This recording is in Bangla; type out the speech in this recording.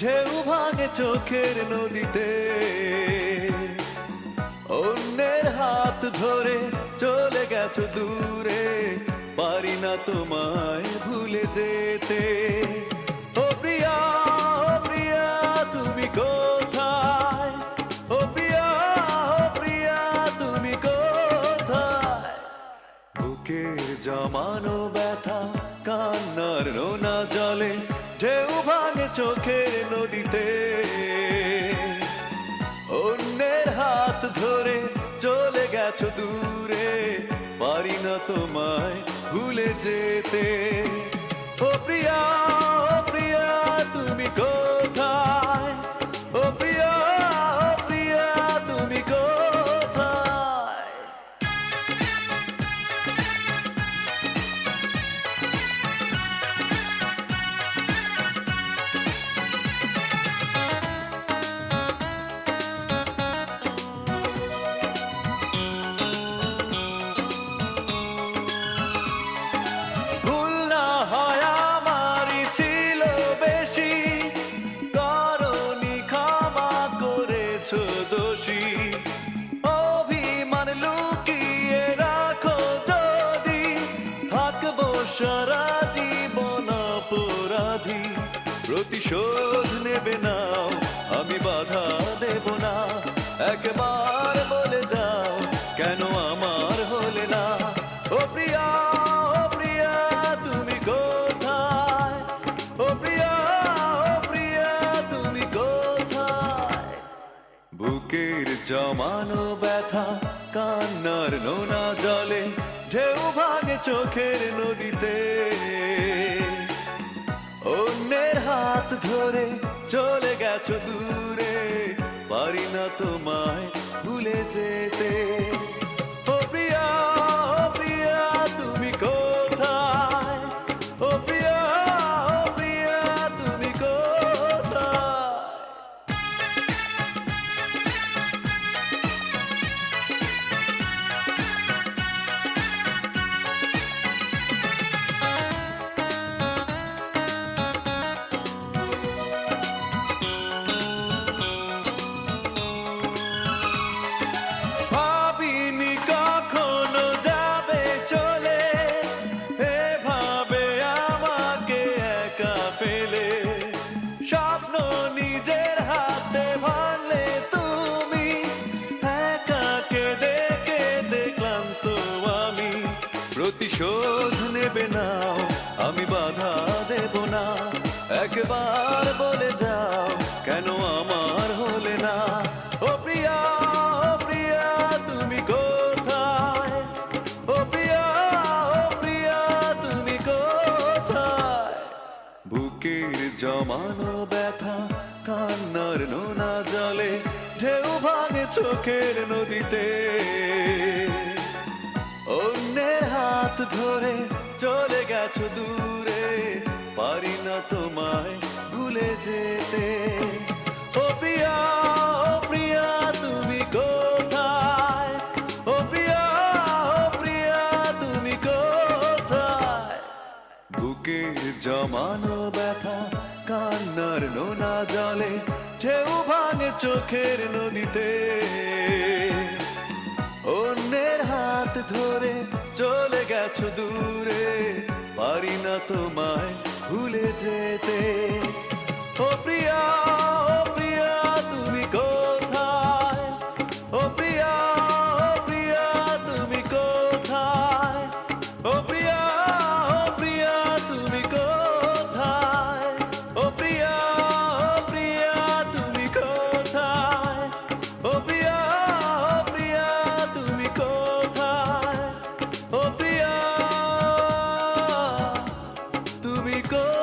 ঢেউ ভাঙে চোখের নদীতে। অন্যের হাত ধরে চলে গেছো দূরে, পারি না তোমায় ভুলে যেতে। ও প্রিয়া, ও প্রিয়া তুমি কোথায়? ও প্রিয়া, ও প্রিয়া তুমি কোথায়? বুকের জমানো ব্যথা, কান্নার নোনা জলে, ঢেউ ভাঙে চোখের নদীতে। অন্যের হাত ধরে চলে গেছো দূরে, পারি না তোমায় ভুলে যেতে। ও প্রিয়া, ও প্রিয়া তুমি কোথায়? ও প্রিয়া, ও প্রিয়া তুমি কোথায়? ভুল না হয় আমারই ছিল বেশি, করনি ক্ষমা করেছো দোষী। অভিমান লুকিয়ে রাখো যদি, থাকবো সারা জীবন অপরাধী। প্রতিশোধ নেবে নাও, আমি বাধা দেব না। একবার বলে যাও, কেন আমার হলে না? ও প্রিয়া, ও প্রিয়া তুমি কোথায়? ও প্রিয়া, ও প্রিয়া তুমি কোথায়? বুকের জমানো ব্যথা, কান্নার নোনা জলে, ঢেউ ভাঙে চোখের নদীতে। অন্যের হাত ধরে চলে গেছো দূরে, পারি না তোমায় ভুলে যেতে। ও প্রিয়া, ও প্রিয়া তুমি কোথায়? ও প্রিয়া, ও প্রিয়া তুমি কোথায়? ভাবিনি কখনো যাবে চলে, এভাবে আমাকে একা ফেলে। স্বপ্ন নিজের হাতে ভাঙলে তুমি, একা কেঁদে কেঁদে ক্লান্ত আমি। প্রতিশোধ নেবে নাও, আমি বাধা দেব না। একবার বলে যাও, কেন আমার হলে না? ও প্রিয়া, ও প্রিয়া তুমি কোথায়? ও প্রিয়া, ও প্রিয়া তুমি কোথায়? বুকের জমানো ব্যথা, কান্নার নোনা জলে, ঢেউ ভাঙে চোখের নদীতে। অন্যের হাত ধরে চলে গেছো দূরে, পারি না তোমায় ভুলে যেতে। ও প্রিয়া, ও প্রিয়া তুমি কোথায়? ও প্রিয়া, ও প্রিয়া তুমি কোথায়? বুকের জমানো ব্যথা, কান্নার নোনা জলে, ঢেউ ভাঙে চোখের নদীতে। অন্যের হাত ধরে চলে গেছো দূরে, পারি না তোমায় ভুলে যেতে। ও প্রিয়া, ও প্রিয়া তুমি কোথায়? ও প্রিয়া, ও প্রিয়া তুমি কোথায়? ও প্রিয়া, ও প্রিয়া তুমি কোথায়? ও প্রিয়া, ও প্রিয়া তুমি কোথায়? ও প্রিয়া, ও প্রিয়া তুমি কোথায়? ও প্রিয়া তুমি কোথায়?